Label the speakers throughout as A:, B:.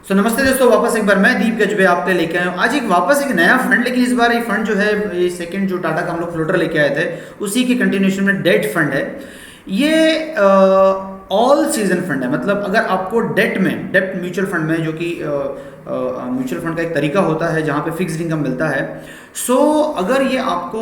A: नमस्ते दोस्तों, वापस एक बार मैं दीप गजबे आपके लेके आया हूँ आज वापस एक नया फंड। लेकिन इस बार ये फंड जो है, ये सेकंड जो टाटा का हम लोग फ्लोटर लेके आए थे उसी की कंटिन्यूएशन में डेट फंड है। ये ऑल सीजन फंड है। मतलब अगर आपको डेट म्यूचुअल फंड में, जो कि म्यूचुअल फंड का एक तरीका होता है जहाँ पे फिक्स्ड इनकम मिलता है। अगर ये आपको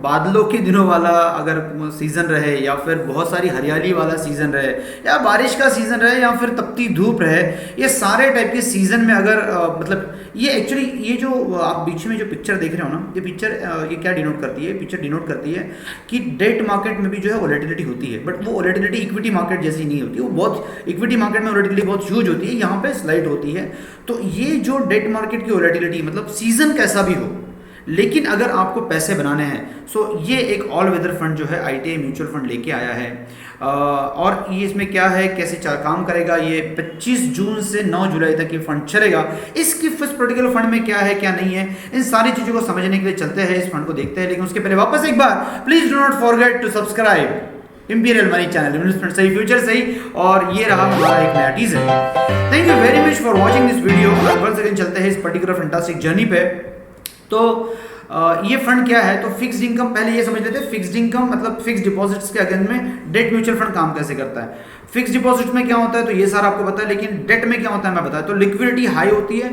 A: बादलों के दिनों वाला अगर सीज़न रहे, या फिर बहुत सारी हरियाली वाला सीज़न रहे, या बारिश का सीज़न रहे, या फिर तपती धूप रहे, ये सारे टाइप के सीज़न में अगर मतलब ये एक्चुअली ये जो आप बीच में जो पिक्चर देख रहे हो ना, ये पिक्चर ये क्या डिनोट करती है? पिक्चर डिनोट करती है कि डेट मार्केट में भी जो है वोलेटिलिटी होती है, बट वो वोलेटिलिटी इक्विटी मार्केट जैसी नहीं होती। वो बहुत इक्विटी मार्केट में वोलेटिलिटी बहुत ह्यूज होती है, यहाँ पे स्लाइड होती है। तो ये जो डेट मार्केट की वोलेटिलिटी, मतलब सीजन कैसा भी हो, लेकिन अगर आपको पैसे बनाने हैं, ये एक ऑल वेदर फंड जो है ITA म्यूचुअल फंड लेके आया है। और ये इसमें क्या है, कैसे काम करेगा, ये 25 जून से 9 जुलाई तक ये फंड चलेगा। इसकी इस पर्टिकुलर फंड में क्या है क्या नहीं है, इन सारी चीज़ों को समझने के लिए चलते हैं, इस फंड को देखते हैं। लेकिन उसके पहले वापस एक बार please do not forget to subscribe imperial money channel, investment सही, फ्यूचर सही। और ये रहा हमारा एक नया teaser. Thank you very much for watching this video. Once again चलते हैं इस पर्टिकुलर फैंटास्टिक जर्नी पे। तो ये फंड क्या है? तो फिक्स्ड इनकम, पहले ये समझ लेते हैं फिक्स्ड इनकम मतलब फिक्स्ड डिपॉजिट्स के अगेंस्ट में डेट म्यूचुअल फंड काम कैसे करता है। फिक्स्ड डिपॉजिट में क्या होता है, तो ये सारा आपको पता है। लेकिन डेट में क्या होता है मैं बताया। तो लिक्विडिटी हाई होती है,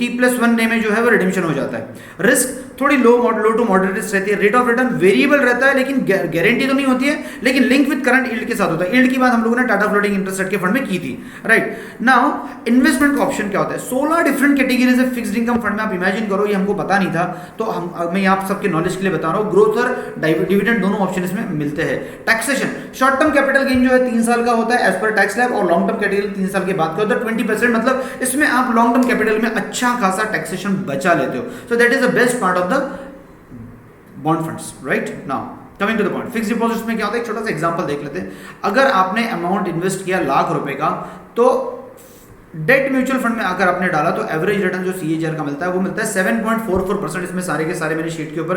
A: T+1 डे में जो है वो रिडेम्पशन हो जाता है। रिस्क थोड़ी लो टू मॉडरेट रिस्क रहती है। रेट ऑफ रिटर्न वेरिएबल रहता है, लेकिन गारंटी तो नहीं होती है, लेकिन लिंक विद करंट यील्ड के साथ होता है। यील्ड की बात हम लोगों ने टाटा फ्लोटिंग इंटरेस्ट रेट के फंड में की थी, राइट। नाउ इन्वेस्टमेंट का ऑप्शन क्या होता है? 16 डिफरेंट कैटेगरीज है फिक्स्ड इनकम फंड में। आप इमेजिन करो, ये हमको पता नहीं था, तो मैं आप सबके नॉलेज के लिए बता रहा हूँ। ग्रोथ और डिविडेंड दोनों ऑप्शन इसमें मिलते हैं। Taxation, short term capital gain जो है 3 साल का होता है एज पर टैक्स लैब, और लॉन्ग टर्म कैपिटल 3 साल के बाद का होता है 20%। मतलब इसमें आप लॉन्ग टर्म कैपिटल में अच्छा खासा टैक्सेशन बचा लेते हो। So that is the best part of the bond funds, right. Now coming to the point, fixed deposits में क्या होता है, एक छोटा सा एग्जांपल देख लेते हैं। अगर आपने अमाउंट इन्वेस्ट किया ₹1,00,000 का, तो डेट म्यूचुअल फंड में अगर आपने डाला तो एवरेज रिटर्न जो CAGR का मिलता है वो मिलता है 7.44%। इसमें सारे के सारे मैंने शीट के ऊपर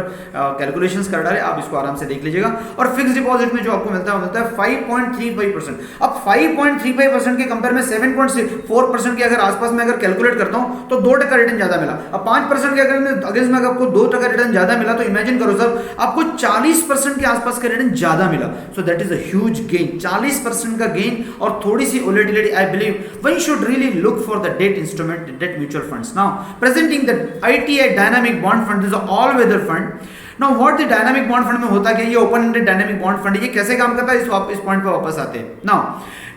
A: कैलकुलेशंस कर डाले, आप इसको आराम से देख लीजिएगा। और फिक्स डिपॉजिट में जो आपको मिलता है वो मिलता है 5.35%। अब 5.35% के कंपेयर में 7.4% के अगर आसपास में अगर कैलकुलेट करता हूं तो 2% रिटर्न ज्यादा मिला। अब 5% के अगेंस्ट में आपको 2% रिटर्न ज्यादा मिला, तो इमेजिन करो सर, आपको 40% के आसपास का रिटर्न ज्यादा मिला। So that is a huge gain, 40% का गेन और थोड़ी सी volatility. I believe one should really look for the debt instrument, debt mutual funds. Now presenting the ITA dynamic bond fund is a all weather fund. Now what the dynamic bond fund में होता क्या? ये open ended dynamic bond fund है। ये कैसे काम करता है, इस पॉइंट पे वापस आते हैं। Now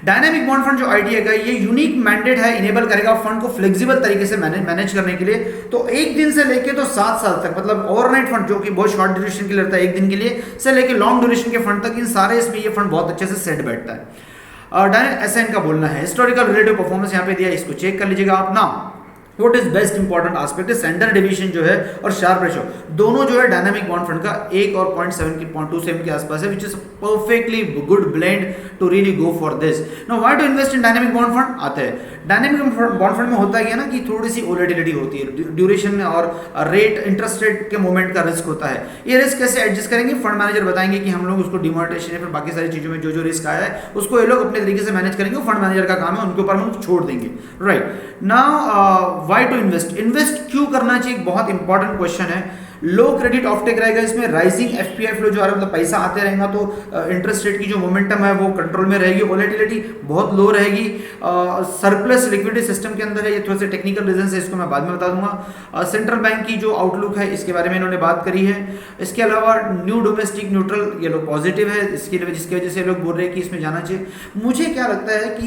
A: डायनामिक बॉन्ड फंड जो ITA का, ये यूनिक मैंडेट है, इनेबल करेगा फंड को फ्लेक्सिबल तरीके से मैनेज करने के लिए। तो 1 दिन से लेके तो 7 साल तक, मतलब ओवरनाइट फंड जो कि बहुत शॉर्ट ड्यूरेशन के लिए रहता है, 1 दिन के लिए से लेके लॉन्ग ड्यूरेशन के फंड तक, इन सारे इसमें ये फंड बहुत अच्छे से सेट बैठता है। डायरेक्ट SN का बोलना है, हिस्टोरिकल रिलेटिव परफॉर्मेंस यहाँ पे दिया, इसको चेक कर लीजिएगा आप ना। What is best important aspect है स्टैंडर्ड डेविएशन जो है और शार्प रेशो, दोनों जो है डायनामिक बॉन्ड फंड का 1 और 0.27 के आसपास है, which is perfectly good blend to really go for this. Now why to invest in dynamic bond fund आते हैं। डायनामिक बॉन्ड फंड में होता है ना कि थोड़ी सी वोलेटिलिटी होती है, ड्यूरेशन में और रेट, इंटरेस्ट रेट के मूवमेंट का रिस्क होता है। ये रिस्क कैसे एडजस्ट करेंगे, फंड मैनेजर बताएंगे कि हम लोग उसको डिमोनेटाइजेशन या फिर बाकी सारी चीजों में जो रिस्क आया है उसको ये लोग अपने तरीके से मैनेज करेंगे। फंड मैनेजर का काम है, उनके ऊपर हम छोड़ देंगे, right. Now why to invest क्यों करना चाहिए, बहुत इंपॉर्टेंट क्वेश्चन है। लो क्रेडिट ऑफटेक रहेगा इसमें, राइजिंग FPI फ्लो जो आ रहा है, मतलब पैसा आते रहेगा, तो इंटरेस्ट रेट की जो मोमेंटम है वो कंट्रोल में रहेगी, वोलेटिलिटी बहुत लो रहेगी, सरप्लस लिक्विडिटी सिस्टम के अंदर है। ये थोड़े से टेक्निकल रीजन है, इसको मैं बाद में बता दूंगा। सेंट्रल बैंक की जो आउटलुक है इसके बारे में इन्होंने बात करी है। इसके अलावा न्यू डोमेस्टिक न्यूट्रल, ये लोग पॉजिटिव है, जिसकी वजह से लोग बोल रहे हैं कि इसमें जाना चाहिए। मुझे क्या लगता है कि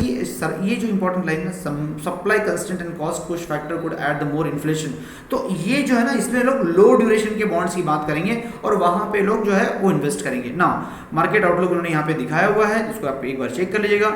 A: ये जो इंपॉर्टेंट लाइन है, supply constant and cost push factor could add the more inflation, तो ये जो है ना, इसमें लोग लो ड्यूरेशन के बॉन्ड्स की बात करेंगे और वहां पे लोग जो है वो इन्वेस्ट करेंगे ना। मार्केट आउटलुक उन्होंने यहाँ पे दिखाया हुआ है, इसको आप एक बार चेक कर लीजिएगा।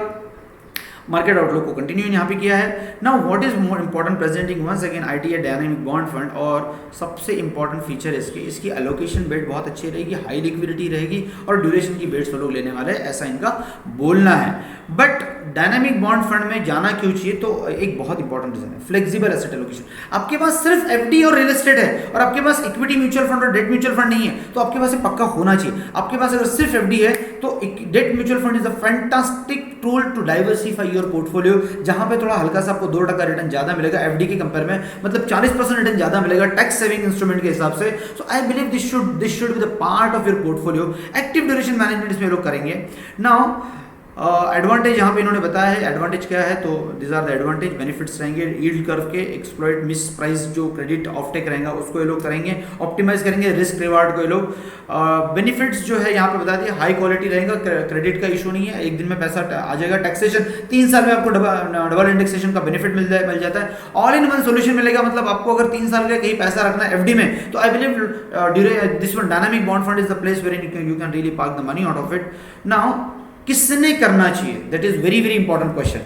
A: मार्केट आउटलुक को कंटिन्यू यहाँ पे किया है। Now what is more important, presenting once again ITA dynamic bond fund. और सबसे इंपॉर्टेंट फीचर इसकी एलोकेशन बेट बहुत अच्छी रहेगी, हाई लिक्विडिटी रहेगी और ड्यूरेशन की बेट्स वो लोग लेने वाले हैं, ऐसा इनका बोलना है। बट डायनामिक बॉन्ड फंड में जाना क्यों चाहिए, तो एक बहुत इंपॉर्टेंट रीजन है, फ्लेक्सिबल एसेट एलोकेशन। आपके पास सिर्फ FD और रियल एस्टेट है और आपके पास इक्विटी म्यूचुअल फंड और डेट म्यूचुअल फंड नहीं है, तो आपके पास पक्का होना चाहिए। आपके पास अगर सिर्फ FD है तो debt mutual fund is a fantastic tool to diversify your portfolio, जहां पे थोड़ा हल्का सा आपको 2% रिटर्न ज्यादा मिलेगा एफडी के कंपेयर में, मतलब 40% रिटर्न ज्यादा मिलेगा टैक्स सेविंग इंस्ट्रूमेंट के हिसाब से. So I believe this should be the part of your portfolio. Active duration management इसमें लोग करेंगे. नाउ एडवांटेज यहाँ पे इन्होंने बताया है. एडवांटेज क्या है, तो this are the advantage. Benefits रहेंगे यील्ड कर्व के, एक्सप्लॉइट मिस प्राइस जो क्रेडिट ऑफटेक रहेगा उसको ये लोग करेंगे, ऑप्टिमाइज करेंगे रिस्क रिवार्ड को ये लोग. बेनिफिट्स जो है यहाँ पे बता दिया, हाई क्वालिटी रहेगा, क्रेडिट का इशू नहीं है, एक दिन में पैसा आ जाएगा. टैक्सेशन 3 साल में आपको डबल इंडेक्सेशन का बेनिफिट मिल जाता है. ऑल इन वन सोल्यूशन मिलेगा, मतलब आपको अगर 3 साल का कहीं पैसा रखना है एफडी में, तो I believe this one dynamic bond fund is the place where you can really park the money out of it. Now किसने करना चाहिए, that is very very important question.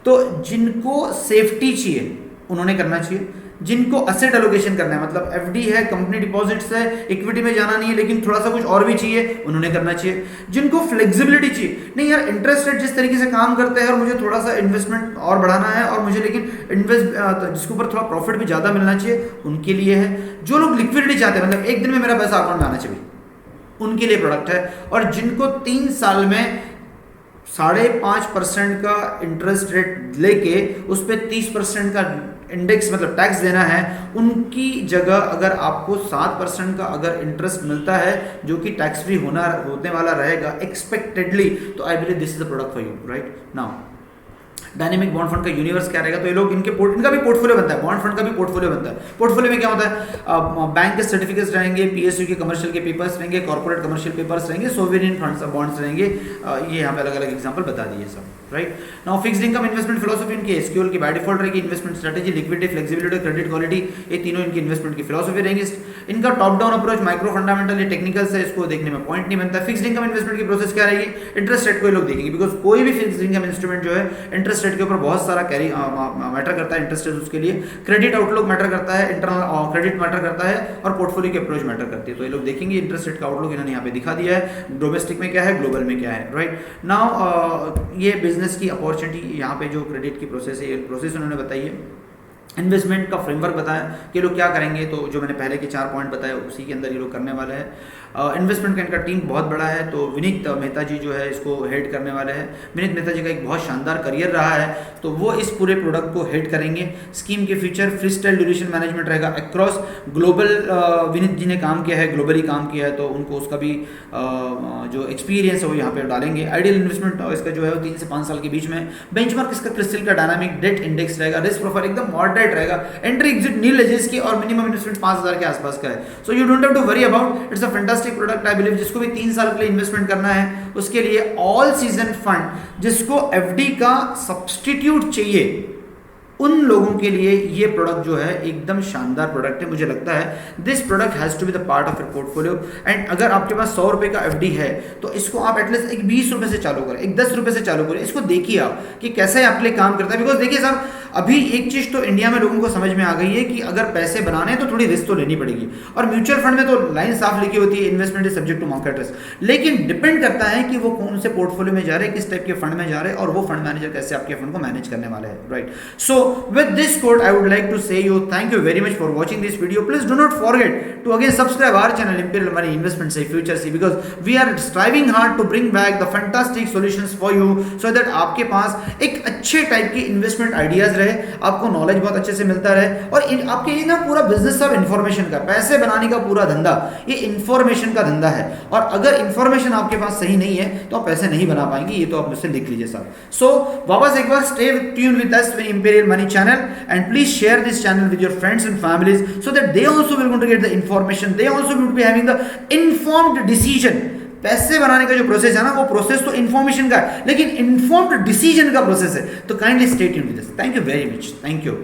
A: तो जिनको सेफ्टी चाहिए उन्होंने करना चाहिए, जिनको असेट एलोकेशन करना है, मतलब एफडी है, कंपनी डिपॉजिट्स है, इक्विटी में जाना नहीं है लेकिन थोड़ा सा कुछ और भी चाहिए, उन्होंने करना चाहिए. जिनको फ्लेक्सिबिलिटी चाहिए, नहीं यार इंटरेस्ट रेट जिस तरीके से काम करते हैं और मुझे थोड़ा सा इन्वेस्टमेंट और बढ़ाना है और मुझे लेकिन जिसके ऊपर थोड़ा प्रॉफिट भी ज़्यादा मिलना चाहिए, उनके लिए है. जो लोग लिक्विडिटी चाहते हैं, मतलब एक दिन में मेरा पैसा अकाउंट में आना चाहिए, उनके लिए प्रोडक्ट है. और जिनको 3 साल में 5.5% का इंटरेस्ट रेट लेके उस पर 30% का इंडेक्स मतलब टैक्स देना है, उनकी जगह अगर आपको 7% का अगर इंटरेस्ट मिलता है जो कि टैक्स फ्री होने वाला रहेगा एक्सपेक्टेडली, तो I believe this is the product for you. Right now dynamic bond fund का यूनिवर्स क्या रहेगा, तो ये लोग इनका भी पोर्टफोलियो बनता है, बॉन्ड फंड का भी पोर्टफोलियो बनता है. पोर्टफोलियो में क्या होता है, बैंक के सर्टिफिकेट्स रहेंगे, पीएसयू के कमर्शियल के पेपर्स रहेंगे, कॉर्पोरेट कमर्शियल पेपर्स रहेंगे, सोवरेन फंड्स बॉन्ड्स रहेंगे. ये यहाँ पे अलग अलग एग्जांपल बता दिए सब. Right now fixed income investment philosophy इनकी एसक्यूएल की बाय डिफॉल्ट रहेगी. Investment strategy, liquidity, flexibility, credit quality, ये तीनों इनकी इन्वेस्टमेंट की फिलोसफी रहेंगी. इनका top down approach, micro fundamental, ये टेक्निकल्स है, इसको देखने में पॉइंट नहीं बनता. फिक्स्ड इनकम इन्वेस्टमेंट की प्रोसेस क्या रहेगी, इंटरेस्ट रेट को ये लोग देखेंगे, बिकॉज कोई भी फिक्स्ड इनकम इंस्ट्रूमेंट जो है इंटरेस्ट रेट के ऊपर बहुत सारा कैरी मैटर करता है. इंटरेस्ट रेट उसके लिए, क्रेडिट आउटलुक मैटर करता है, इंटरनल क्रेडिट मैटर करता है, और पोर्टफोलियो की अप्रोच मैटर करती है. तो ये लोग देखेंगे इंटरेस्ट रेट का आउटलुक इन्होंने यहाँ पे दिखा दिया है, डोमेस्टिक में क्या है, ग्लोबल में क्या है. राइट नाउ ये बिजनेस की अपॉर्चुनिटी, यहाँ पे जो क्रेडिट की प्रोसेस है, ये प्रोसेस उन्होंने बताई है. इन्वेस्टमेंट का फ्रेमवर्क बताया कि लोग क्या करेंगे, तो जो मैंने पहले के 4 पॉइंट बताए उसी के अंदर ये लोग करने वाले हैं. इन्वेस्टमेंट का इनका टीम बहुत बड़ा है, तो विनीत मेहता जी जो है इसको हेड करने वाले हैं. विनीत मेहता जी का एक बहुत शानदार करियर रहा है, तो वो इस पूरे प्रोडक्ट को हेड करेंगे. स्कीम के feature, free style duration management रहेगा अक्रॉस ग्लोबल. विनीत जी ने काम किया है, ग्लोबली काम किया है, तो उनको उसका भी जो एक्सपीरियंस है वो यहाँ पे डालेंगे. आइडियल इन्वेस्टमेंट इसका जो है वो 3 से 5 साल के बीच में. बेंचमार्क इसका क्रिस्टल का डायनामिक डेट इंडेक्स रहेगा. रिस्क प्रोफाइल एकदम मॉडरेट रहेगा. एंट्री एग्जिट नील एजेस की, और मिनिमम इन्वेस्टमेंट 5,000 के आसपास का है. So you don't have to worry about, it's a fantastic product. I believe जिसको भी 3 साल के लिए इन्वेस्टमेंट करना है उसके लिए ऑल सीजन फंड, जिसको एफडी का सब्स्टिट्यूट चाहिए, उन लोगों के लिए ये प्रोडक्ट जो है एकदम शानदार प्रोडक्ट है. मुझे लगता है this product has to be the part of your portfolio. And अगर आपके पास 100 रुपए का एफडी है तो इसको आप एटलीस्ट एक 20 रुपए से चालू करें, एक 10 रुपए से चालू करें. इसको देखिए आप कि कैसे आपके लिए काम करता है. बिकॉज देखिए साहब, अभी एक चीज तो इंडिया में लोगों को समझ में आ गई है कि अगर पैसे बनाने हैं तो थोड़ी रिस्क तो लेनी पड़ेगी. और म्यूचुअल फंड में तो लाइन साफ लिखी होती है, investment is subject to market risk. लेकिन डिपेंड करता है कि वो कौन से पोर्टफोलियो में जा रहे हैं, किस टाइप के फंड में जा रहे हैं, और वो फंड मैनेजर कैसे आपके फंड को मैनेज करने वाले हैं. Right, so with this I would like to say you thank you very much for watching this video. Please do not forget to again subscribe our channel Imperial Money Investment Safe Future See, because we are striving hard to bring back the fantastic solutions for you so that आपके पास एक अच्छे type के investment ideas रहे, आपको knowledge बहुत अच्छे से मिलता रहे, और आपके ये ना पूरा बिजनेस सब इन्फॉर्मेशन का, पैसे बनाने का पूरा धंधा ये इन्फॉर्मेशन का धंधा है. और अगर इन्फॉर्मेशन आपके पास सही नहीं है तो आप पैसे नहीं बना पाएंगे. ये तो आप मुझसे लिख लीजिए साहब. सो वापस एक बार stay tune with us Imperial Money channel, and please share this channel with your friends and families so that they also will going to get the information, they also will be having the informed decision. पैसे बनाने का जो process है ना, वो process तो information का है, लेकिन इन्फॉर्म्ड डिसीजन का प्रोसेस है. तो kindly stay tuned with us. Thank you very much. Thank you.